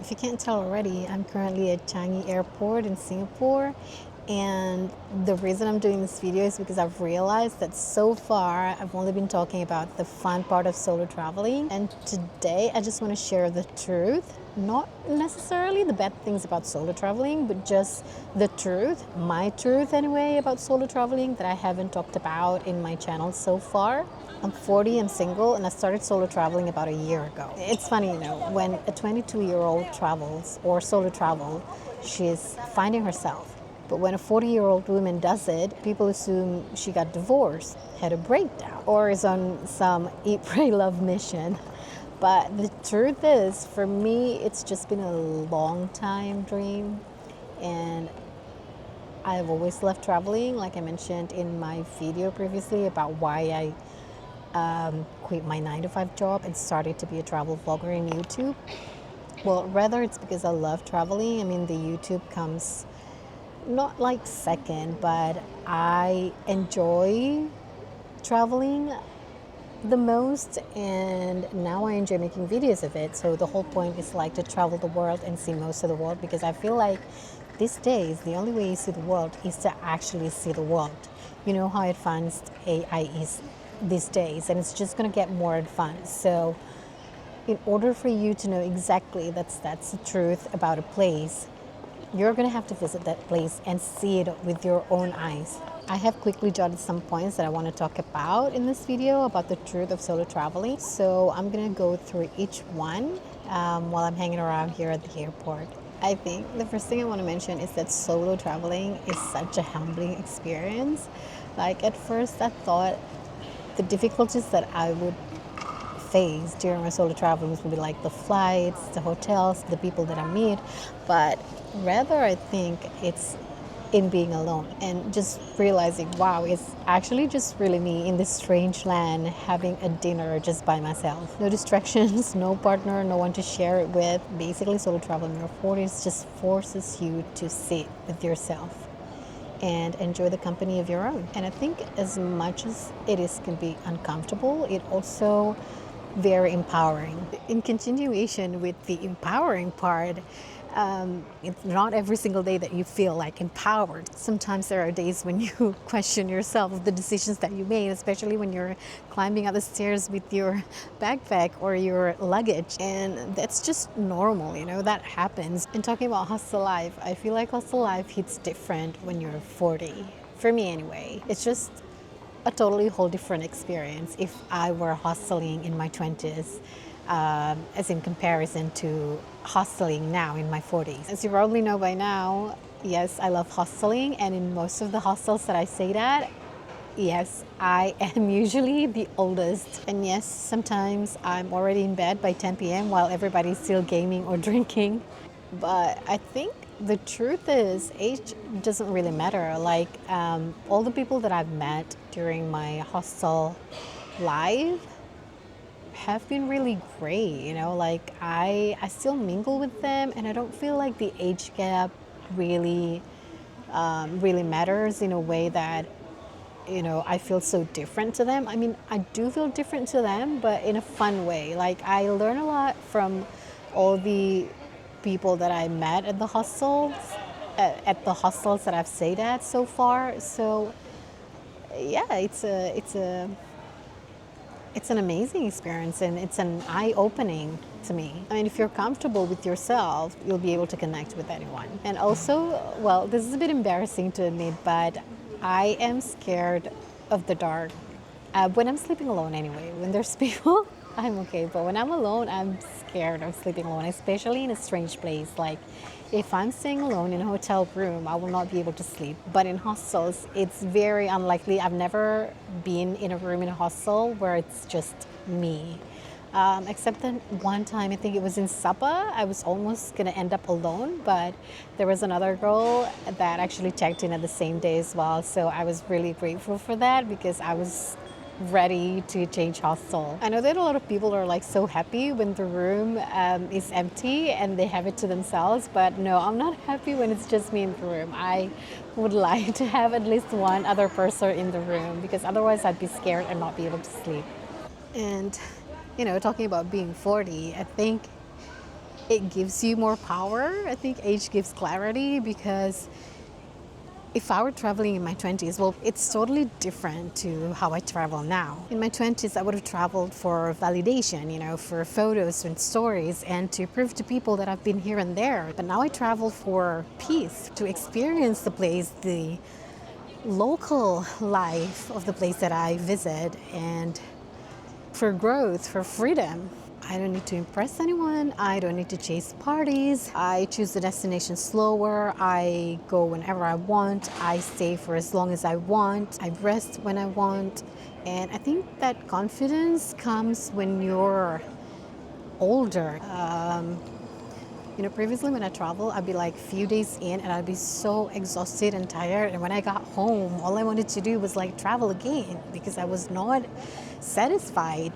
If you can't tell already, I'm currently at Changi Airport in Singapore. And the reason I'm doing this video is because I've realized that so far I've only been talking about the fun part of solo traveling. And today I just want to share the truth, not necessarily the bad things about solo traveling, but just the truth, my truth anyway, about solo traveling that I haven't talked about in my channel so far. I'm 40, I'm single, and I started solo traveling about a year ago. It's funny, when a 22-year-old travels or solo travel, she's finding herself. But when a 40-year-old woman does it, people assume she got divorced, had a breakdown, or is on some eat, pray, love mission. But the truth is, for me, it's just been a long time dream. And I've always loved traveling, like I mentioned in my video previously about why I quit my 9-to-5 job and started to be a travel vlogger in YouTube. Well, rather it's because I love traveling. I mean, the YouTube comes not like second, but I enjoy traveling the most, and now I enjoy making videos of it. So the whole point is like to travel the world and see most of the world, because I feel like these days the only way you see the world is to actually see the world. You know how advanced AI is these days, and it's just going to get more advanced. So in order for you to know exactly that's the truth about a place, you're going to have to visit that place and see it with your own eyes. I have quickly jotted some points that I want to talk about in this video about the truth of solo traveling. So I'm going to go through each one while I'm hanging around here at the airport. I think the first thing I want to mention is that solo traveling is such a humbling experience. Like at first I thought the difficulties that I would face during my solo travels would be like the flights, the hotels, the people that I meet, but rather I think it's in being alone and just realizing, wow, it's actually just really me in this strange land having a dinner just by myself. No distractions, no partner, no one to share it with. Basically, solo traveling in your 40s just forces you to sit with yourself and enjoy the company of your own. And I think as much as can be uncomfortable, it also very empowering. In continuation with the empowering part, it's not every single day that you feel like empowered. Sometimes there are days when you question yourself, the decisions that you made, especially when you're climbing up the stairs with your backpack or your luggage. And that's just normal, that happens. And talking about hostel life, I feel like hostel life hits different when you're 40. For me anyway. It's just a totally whole different experience if I were hosteling in my 20s, as in comparison to hosteling now in my 40s. As you probably know by now, yes, I love hosteling, and in most of the hostels that I stayed at, yes, I am usually the oldest. And yes, sometimes I'm already in bed by 10 p.m. while everybody's still gaming or drinking. But I think the truth is age doesn't really matter. Like all the people that I've met during my hostel life have been really great, like I still mingle with them, and I don't feel like the age gap really really matters in a way that I feel so different to them. I mean, I do feel different to them, but in a fun way. Like I learn a lot from all the people that I met at the hostels, that I've stayed at so far. So yeah, it's an amazing experience, and it's an eye-opening to me. I mean, if you're comfortable with yourself, you'll be able to connect with anyone. And also, well, this is a bit embarrassing to admit, but I am scared of the dark. When I'm sleeping alone anyway, when there's people, I'm okay. But when I'm alone, I'm scared of sleeping alone, especially in a strange place. Like if I'm staying alone in a hotel room, I will not be able to sleep. But in hostels, it's very unlikely. I've never been in a room in a hostel where it's just me. Except that one time, I think it was in Sapa, I was almost going to end up alone, but there was another girl that actually checked in at the same day as well. So I was really grateful for that because I was ready to change hostel. I know that a lot of people are like so happy when the room is empty and they have it to themselves, but no, I'm not happy when it's just me in the room. I would like to have at least one other person in the room because otherwise I'd be scared and not be able to sleep. And talking about being 40, I think It gives you more power. I think age gives clarity, because if I were traveling in my 20s, well, it's totally different to how I travel now. In my 20s, I would have traveled for validation, for photos and stories, and to prove to people that I've been here and there. But now I travel for peace, to experience the place, the local life of the place that I visit, and for growth, for freedom. I don't need to impress anyone. I don't need to chase parties. I choose the destination slower. I go whenever I want. I stay for as long as I want. I rest when I want. And I think that confidence comes when you're older. Previously when I travel, I'd be like a few days in and I'd be so exhausted and tired. And when I got home, all I wanted to do was like travel again, because I was not satisfied.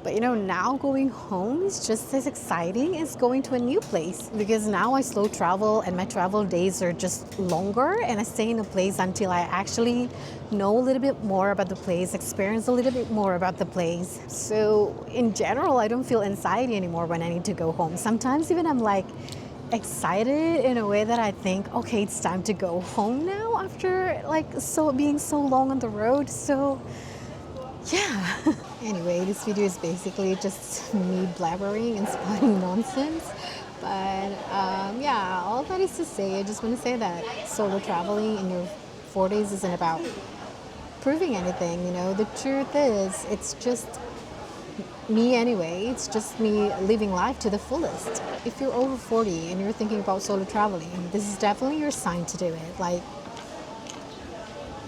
But now going home is just as exciting as going to a new place, because now I slow travel and my travel days are just longer, and I stay in a place until I actually know a little bit more about the place, experience a little bit more about the place. So in general, I don't feel anxiety anymore when I need to go home. Sometimes even I'm like excited in a way that I think, okay, it's time to go home now after being so long on the road. So yeah. Anyway, this video is basically just me blabbering and spouting nonsense. But yeah, all that is to say, I just want to say that solo traveling in your 40s isn't about proving anything. The truth is, it's just me anyway. It's just me living life to the fullest. If you're over 40 and you're thinking about solo traveling, this is definitely your sign to do it. Like,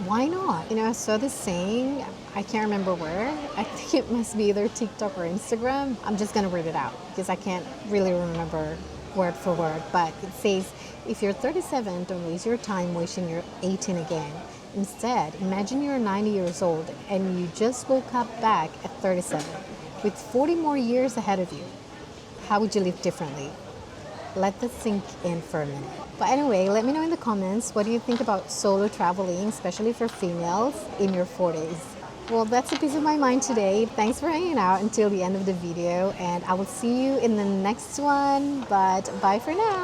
why not? I saw this saying, I can't remember where. I think it must be either TikTok or Instagram. I'm just going to read it out because I can't really remember word for word. But it says, if you're 37, don't waste your time wishing you're 18 again. Instead, imagine you're 90 years old and you just woke up back at 37 with 40 more years ahead of you. How would you live differently? Let that sink in for a minute. But anyway, let me know in the comments, what do you think about solo traveling, especially for females in your 40s? Well, that's a piece of my mind today. Thanks for hanging out until the end of the video, and I will see you in the next one. But bye for now.